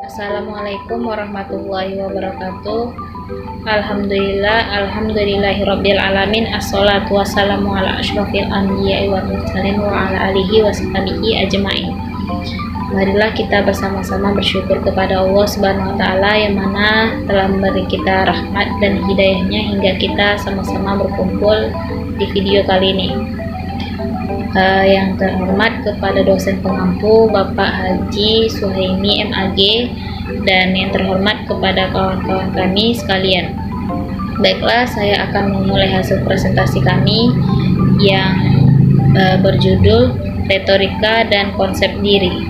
Assalamualaikum warahmatullahi wabarakatuh. Alhamdulillahirabbil alamin. Assalatu wassalamu ala asyrofil anbiya'i wal mursalin wa ala alihi washabihi ajmain. Marilah kita bersama-sama bersyukur kepada Allah Subhanahu wa taala yang mana telah memberi kita rahmat dan hidayahnya hingga kita sama-sama berkumpul di video kali ini. Yang terhormat kepada dosen pengampu Bapak Haji Suhaimi MAG, dan yang terhormat kepada kawan-kawan kami sekalian. Baiklah, saya akan memulai hasil presentasi kami yang berjudul Retorika dan Konsep Diri.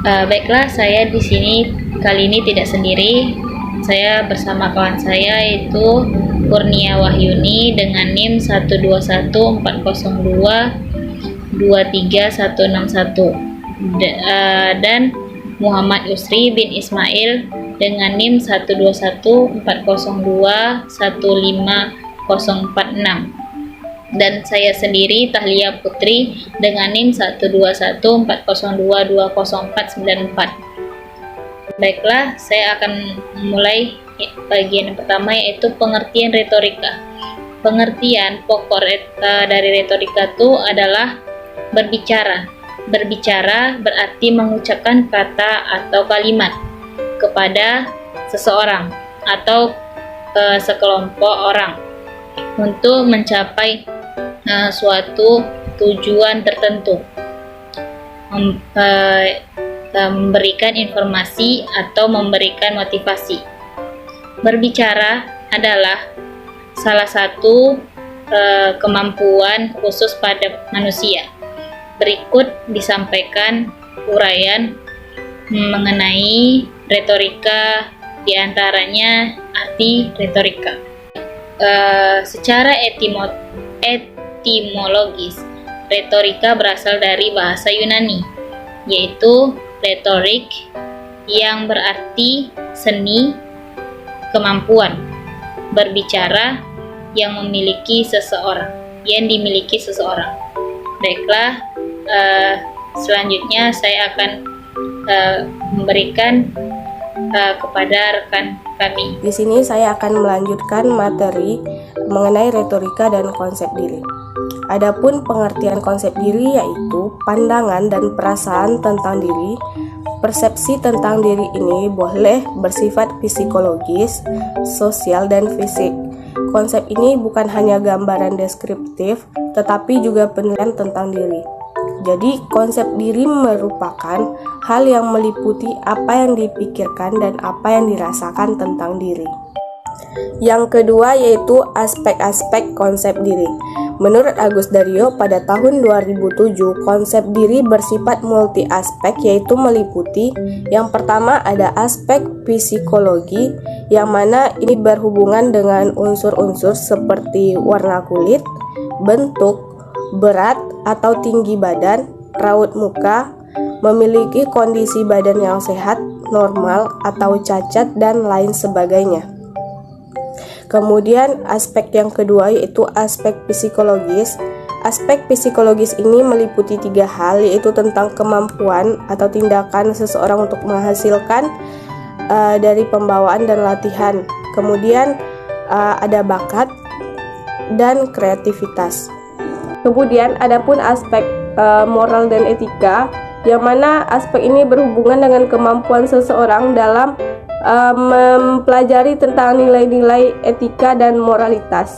Baiklah, saya di sini kali ini tidak sendiri. Saya bersama kawan saya yaitu Kurnia Wahyuni dengan NIM 12140223161 dan Muhammad Yusri bin Ismail dengan NIM 12140215046 dan saya sendiri Tahlia Putri dengan NIM 12140220494. Baiklah, saya akan memulai bagian yang pertama, yaitu pengertian retorika. Pengertian pokok dari retorika itu adalah berbicara. Berbicara berarti mengucapkan kata atau kalimat kepada seseorang atau sekelompok orang untuk mencapai suatu tujuan tertentu. Memberikan informasi atau memberikan motivasi. Berbicara adalah salah satu kemampuan khusus pada manusia. Berikut disampaikan uraian mengenai retorika, diantaranya arti retorika. Secara etimologis, retorika berasal dari bahasa Yunani, yaitu retorik, yang berarti seni, kemampuan berbicara yang dimiliki seseorang. Baiklah, selanjutnya saya akan memberikan kepada rekan kami. Di sini saya akan melanjutkan materi mengenai retorika dan konsep diri. Adapun pengertian konsep diri yaitu pandangan dan perasaan tentang diri. Persepsi tentang diri ini boleh bersifat psikologis, sosial, dan fisik. Konsep ini bukan hanya gambaran deskriptif, tetapi juga penilaian tentang diri. Jadi, konsep diri merupakan hal yang meliputi apa yang dipikirkan dan apa yang dirasakan tentang diri. Yang kedua yaitu aspek-aspek konsep diri. Menurut Agus Daryo pada tahun 2007, konsep diri bersifat multi aspek, yaitu meliputi yang pertama ada aspek psikologi, yang mana ini berhubungan dengan unsur-unsur seperti warna kulit, bentuk, berat atau tinggi badan, raut muka, memiliki kondisi badan yang sehat, normal atau cacat, dan lain sebagainya. Kemudian aspek yang kedua yaitu aspek psikologis. Aspek psikologis ini meliputi 3 hal, yaitu tentang kemampuan atau tindakan seseorang untuk menghasilkan dari pembawaan dan latihan. Kemudian ada bakat dan kreativitas. Kemudian adapun aspek moral dan etika, yang mana aspek ini berhubungan dengan kemampuan seseorang dalam mempelajari tentang nilai-nilai etika dan moralitas.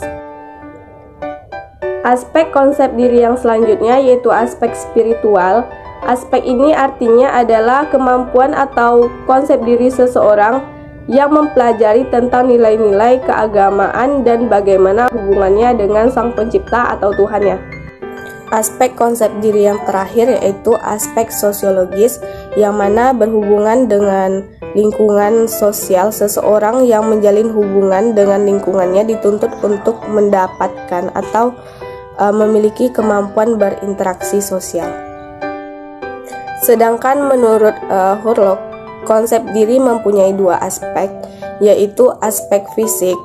Aspek konsep diri yang selanjutnya yaitu aspek spiritual. Aspek ini artinya adalah kemampuan atau konsep diri seseorang yang mempelajari tentang nilai-nilai keagamaan dan bagaimana hubungannya dengan Sang Pencipta atau Tuhannya. Aspek konsep diri yang terakhir yaitu aspek sosiologis, yang mana berhubungan dengan lingkungan sosial. Seseorang yang menjalin hubungan dengan lingkungannya dituntut untuk mendapatkan atau memiliki kemampuan berinteraksi sosial. Sedangkan menurut Hurlock, konsep diri mempunyai 2 aspek, yaitu aspek fisik,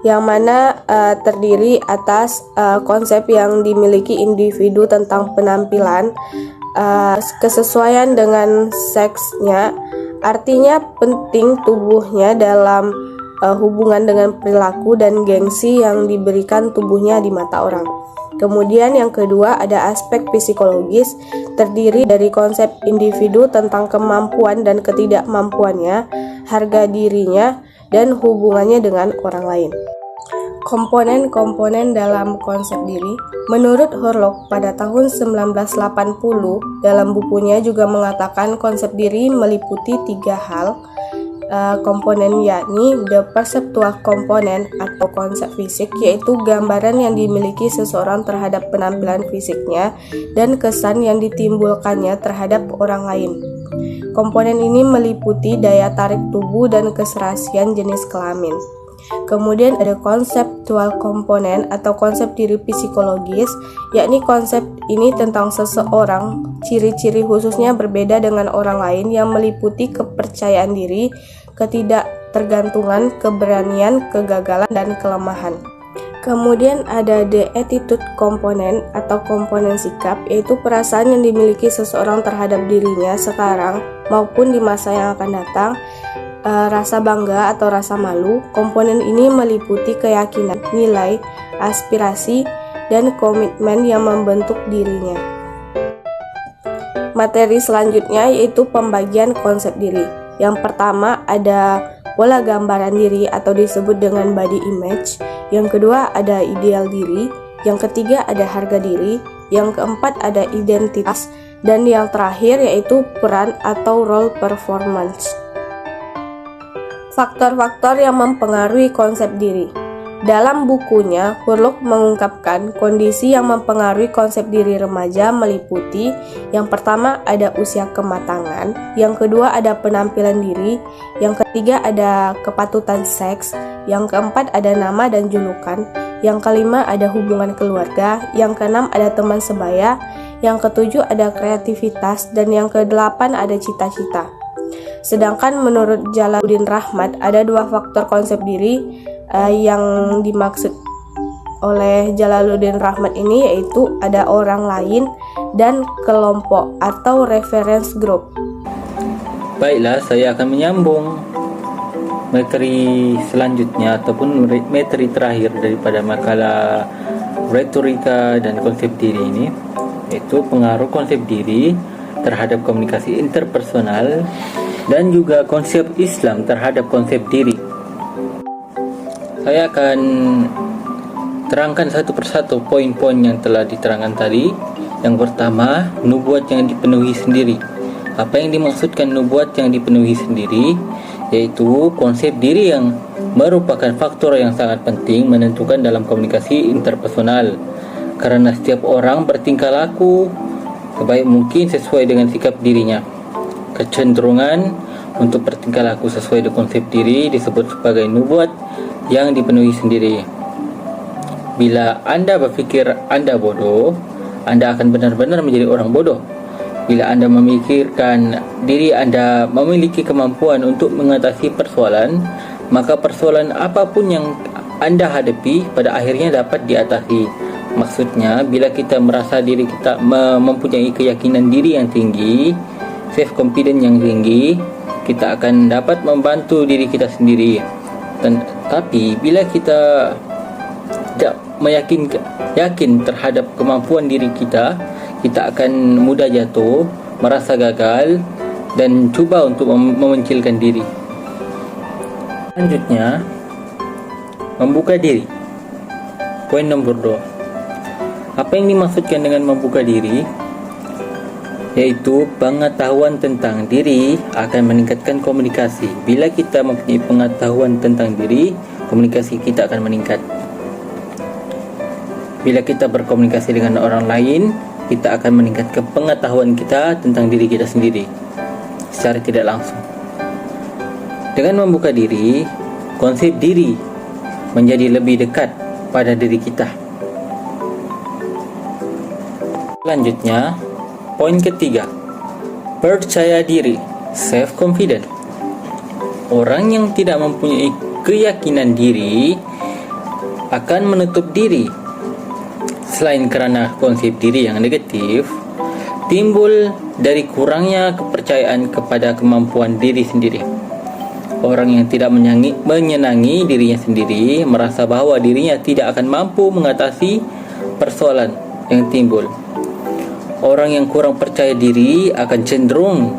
yang mana terdiri atas konsep yang dimiliki individu tentang penampilan, kesesuaian dengan seksnya, Artinya penting tubuhnya dalam hubungan dengan perilaku dan gengsi yang diberikan tubuhnya di mata orang. Kemudian yang kedua ada aspek psikologis, terdiri dari konsep individu tentang kemampuan dan ketidakmampuannya, harga dirinya, dan hubungannya dengan orang lain. Komponen-komponen dalam konsep diri. Menurut Hurlok pada tahun 1980 dalam bukunya juga mengatakan konsep diri meliputi 3 hal komponen, yakni the perceptual component atau konsep fisik, yaitu gambaran yang dimiliki seseorang terhadap penampilan fisiknya dan kesan yang ditimbulkannya terhadap orang lain. Komponen ini meliputi daya tarik tubuh dan keserasian jenis kelamin. Kemudian ada konseptual komponen atau konsep diri psikologis, yakni konsep ini tentang seseorang, ciri-ciri khususnya berbeda dengan orang lain yang meliputi kepercayaan diri, ketidaktergantungan, keberanian, kegagalan, dan kelemahan. Kemudian ada the attitude komponen atau komponen sikap, yaitu perasaan yang dimiliki seseorang terhadap dirinya sekarang maupun di masa yang akan datang. Rasa bangga atau rasa malu. Komponen ini meliputi keyakinan, nilai, aspirasi, dan komitmen yang membentuk dirinya. Materi selanjutnya yaitu pembagian konsep diri. Yang pertama ada pola gambaran diri atau disebut dengan body image. Yang kedua ada ideal diri. Yang ketiga ada harga diri. Yang keempat ada identitas. Dan yang terakhir yaitu peran atau role performance. Faktor-faktor yang mempengaruhi konsep diri. Dalam bukunya, Hurlok mengungkapkan kondisi yang mempengaruhi konsep diri remaja meliputi yang pertama ada usia kematangan, yang kedua ada penampilan diri, yang ketiga ada kepatutan seks, yang keempat ada nama dan julukan, yang kelima ada hubungan keluarga, yang keenam ada teman sebaya, yang ketujuh ada kreativitas, dan yang kedelapan ada cita-cita. Sedangkan menurut Jalaluddin Rahmat ada 2 faktor konsep diri yang dimaksud oleh Jalaluddin Rahmat ini, yaitu ada orang lain dan kelompok atau reference group. Baiklah, saya akan menyambung materi selanjutnya ataupun materi terakhir daripada makalah retorika dan konsep diri ini, yaitu pengaruh konsep diri terhadap komunikasi interpersonal dan juga konsep Islam terhadap konsep diri. Saya akan terangkan satu persatu poin-poin yang telah diterangkan tadi. Yang pertama, nubuat yang dipenuhi sendiri. Apa yang dimaksudkan nubuat yang dipenuhi sendiri? Yaitu konsep diri yang merupakan faktor yang sangat penting menentukan dalam komunikasi interpersonal. Karena setiap orang bertingkah laku sebaik mungkin sesuai dengan sikap dirinya. Kecenderungan untuk bertingkah laku sesuai dengan konsep diri disebut sebagai nubuat yang dipenuhi sendiri. Bila Anda berfikir Anda bodoh, Anda akan benar-benar menjadi orang bodoh. Bila Anda memikirkan diri Anda memiliki kemampuan untuk mengatasi persoalan, maka persoalan apapun yang Anda hadapi pada akhirnya dapat diatasi. Maksudnya, bila kita merasa diri kita mempunyai keyakinan diri yang tinggi, self-confidence yang tinggi, kita akan dapat membantu diri kita sendiri. Tapi bila kita tidak yakin terhadap kemampuan diri kita, kita akan mudah jatuh, merasa gagal, dan cuba untuk memencilkan diri. Selanjutnya, membuka diri. Poin nomor 2. Apa yang dimaksudkan dengan membuka diri? Yaitu pengetahuan tentang diri akan meningkatkan komunikasi. Bila kita mempunyai pengetahuan tentang diri, komunikasi kita akan meningkat. Bila kita berkomunikasi dengan orang lain, kita akan meningkatkan pengetahuan kita tentang diri kita sendiri secara tidak langsung. Dengan membuka diri, konsep diri menjadi lebih dekat pada diri kita. Selanjutnya, poin ketiga, percaya diri, self-confident. Orang yang tidak mempunyai keyakinan diri akan menutup diri. Selain kerana konsep diri yang negatif, timbul dari kurangnya kepercayaan kepada kemampuan diri sendiri. Orang yang tidak menyenangi dirinya sendiri merasa bahwa dirinya tidak akan mampu mengatasi persoalan yang timbul. Orang yang kurang percaya diri akan cenderung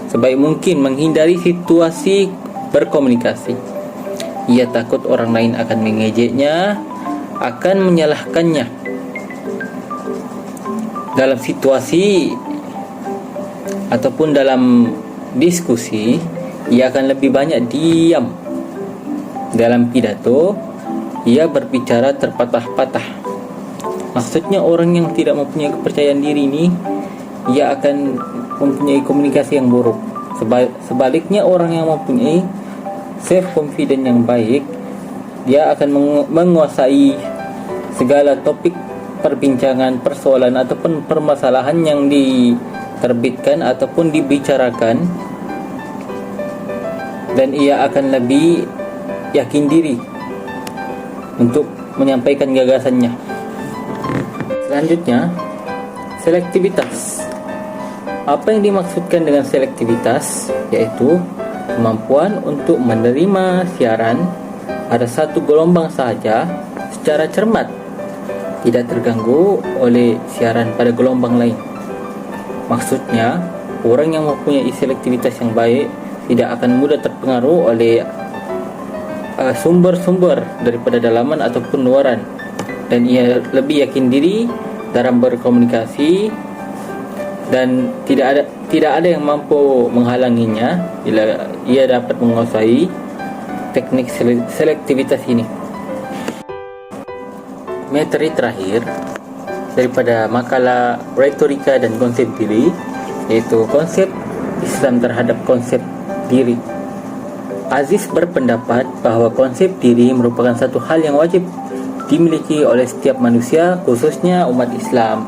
sebaik mungkin menghindari situasi berkomunikasi. Ia takut orang lain akan mengejeknya, akan menyalahkannya. Dalam situasi ataupun dalam diskusi, ia akan lebih banyak diam. Dalam pidato, ia berbicara terpatah-patah. Maksudnya orang yang tidak mempunyai kepercayaan diri ini, ia akan mempunyai komunikasi yang buruk. Sebaliknya orang yang mempunyai self confidence yang baik, dia akan menguasai segala topik perbincangan, persoalan ataupun permasalahan yang diterbitkan ataupun dibicarakan, dan ia akan lebih yakin diri untuk menyampaikan gagasannya. Selanjutnya, selektivitas. Apa yang dimaksudkan dengan selektivitas? Yaitu kemampuan untuk menerima siaran pada satu gelombang sahaja secara cermat, tidak terganggu oleh siaran pada gelombang lain. Maksudnya, orang yang mempunyai selektivitas yang baik tidak akan mudah terpengaruh oleh sumber-sumber daripada dalaman ataupun luaran, dan ia lebih yakin diri dalam berkomunikasi, dan tidak ada yang mampu menghalanginya bila ia dapat menguasai teknik selektivitas ini. Materi terakhir daripada makalah retorika dan konsep diri, yaitu konsep Islam terhadap konsep diri. Aziz berpendapat bahawa konsep diri merupakan satu hal yang wajib dimiliki oleh setiap manusia, khususnya umat Islam.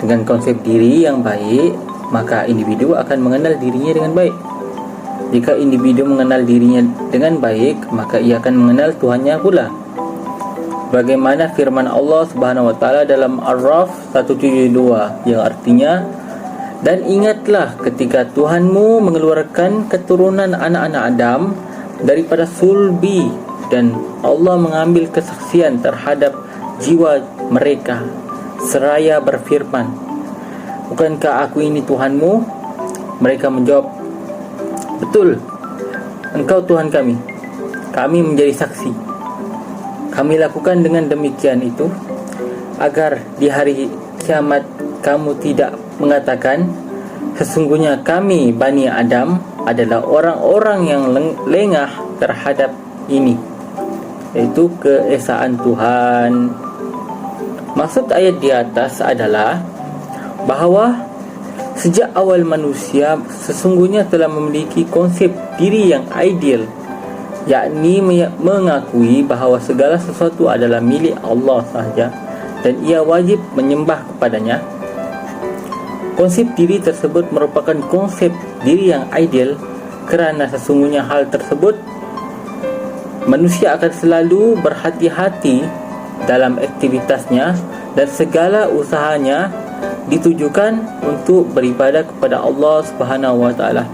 Dengan konsep diri yang baik, maka individu akan mengenal dirinya dengan baik. Jika individu mengenal dirinya dengan baik, maka ia akan mengenal Tuhannya pula. Bagaimana firman Allah Subhanahu wa taala dalam Ar-Raf 172 yang artinya, dan ingatlah ketika Tuhanmu mengeluarkan keturunan anak-anak Adam daripada sulbi, dan Allah mengambil kesaksian terhadap jiwa mereka seraya berfirman, bukankah aku ini Tuhanmu? Mereka menjawab, betul, engkau Tuhan kami. Kami menjadi saksi. Kami lakukan dengan demikian itu agar di hari kiamat kamu tidak mengatakan, sesungguhnya kami Bani Adam adalah orang-orang yang lengah terhadap ini, yaitu keesaan Tuhan. Maksud ayat di atas adalah bahawa sejak awal manusia sesungguhnya telah memiliki konsep diri yang ideal, yakni mengakui bahawa segala sesuatu adalah milik Allah sahaja dan ia wajib menyembah kepadanya. Konsep diri tersebut merupakan konsep diri yang ideal kerana sesungguhnya hal tersebut manusia akan selalu berhati-hati dalam aktivitasnya dan segala usahanya ditujukan untuk beribadah kepada Allah Subhanahu wa taala.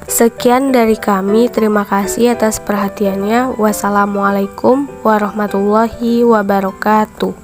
Sekian dari kami, terima kasih atas perhatiannya. Wassalamualaikum warahmatullahi wabarakatuh.